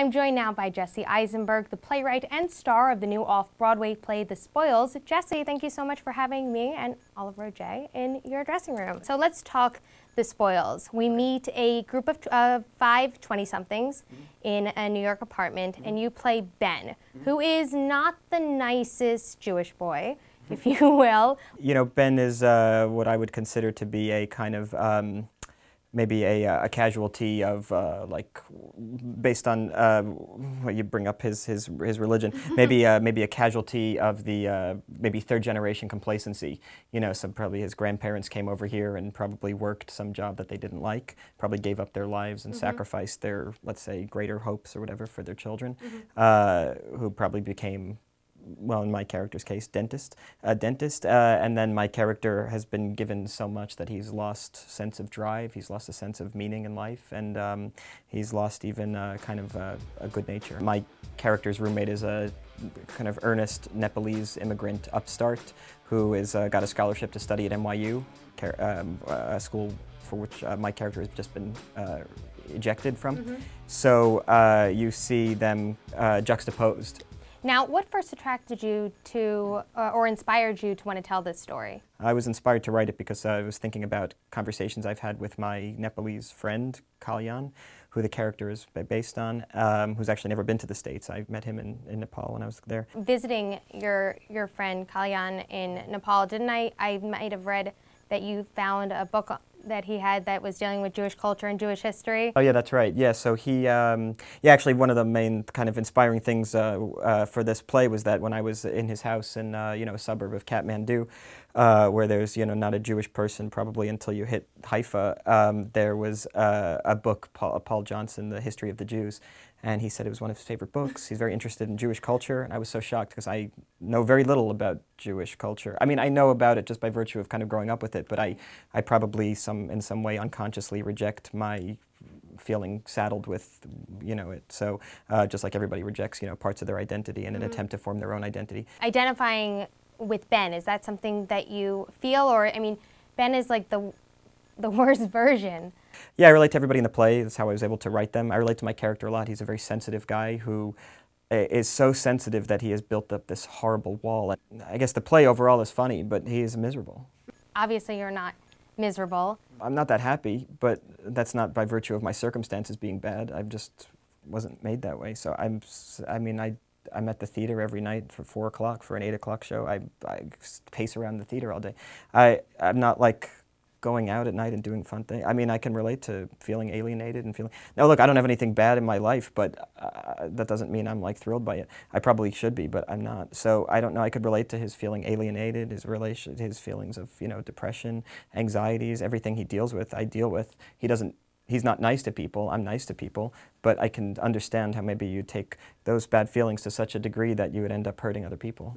I'm joined now by Jesse Eisenberg, the playwright and star of the new off-Broadway play, The Spoils. Jesse, thank you so much for having me and Oliver J. in your dressing room. So let's talk The Spoils. We meet a group of five 20-somethings in a New York apartment, and you play Ben, who is not the nicest Jewish boy, if you will. You know, Ben is what I would consider to be a kind of maybe a casualty of like, based on what you bring up his religion, maybe a casualty of the maybe third generation complacency. You know, so probably his grandparents came over here and probably worked some job that they didn't like, probably gave up their lives and sacrificed their, let's say, greater hopes or whatever for their children, who probably became, well, in my character's case, a dentist, and then my character has been given so much that he's lost sense of drive, he's lost a sense of meaning in life, and he's lost even kind of a good nature. My character's roommate is a kind of earnest Nepalese immigrant upstart who is got a scholarship to study at NYU, a school for which my character has just been ejected from. So you see them juxtaposed. Now, what first attracted you to, or inspired you to want to tell this story? I was inspired to write it because I was thinking about conversations I've had with my Nepalese friend, Kalyan, who the character is based on, who's actually never been to the States. I met him in Nepal when I was there. Visiting your friend Kalyan in Nepal, didn't I might have read that you found a book that he had that was dealing with Jewish culture and Jewish history? Oh yeah, that's right. Yeah, so he, yeah, actually one of the main kind of inspiring things for this play was that when I was in his house in, you know, a suburb of Kathmandu, where there's, you know, not a Jewish person probably until you hit Haifa, there was a book, Paul Johnson, The History of the Jews, and he said it was one of his favorite books. He's very interested in Jewish culture, and I was so shocked because I know very little about Jewish culture. I mean, I know about it just by virtue of kind of growing up with it, but I probably in some way unconsciously reject my feeling saddled with, you know, it. So just like everybody rejects, you know, parts of their identity in an attempt to form their own identity. Identifying with Ben, is that something that you feel, or, I mean, Ben is like the worst version. Yeah, I relate to everybody in the play. That's how I was able to write them. I relate to my character a lot. He's a very sensitive guy who is so sensitive that he has built up this horrible wall. I guess the play overall is funny, but he is miserable. Obviously you're not miserable. I'm not that happy, but that's not by virtue of my circumstances being bad. I just wasn't made that way. So I'm at the theater every night for 4 o'clock for an 8 o'clock show. I pace around the theater all day. I'm not like going out at night and doing fun things. I mean, I can relate to feeling alienated and feeling... Now, look, I don't have anything bad in my life, but that doesn't mean I'm, like, thrilled by it. I probably should be, but I'm not. So I don't know. I could relate to his feeling alienated, his feelings of, you know, depression, anxieties, everything he deals with, I deal with. He's not nice to people, I'm nice to people, but I can understand how maybe you take those bad feelings to such a degree that you would end up hurting other people.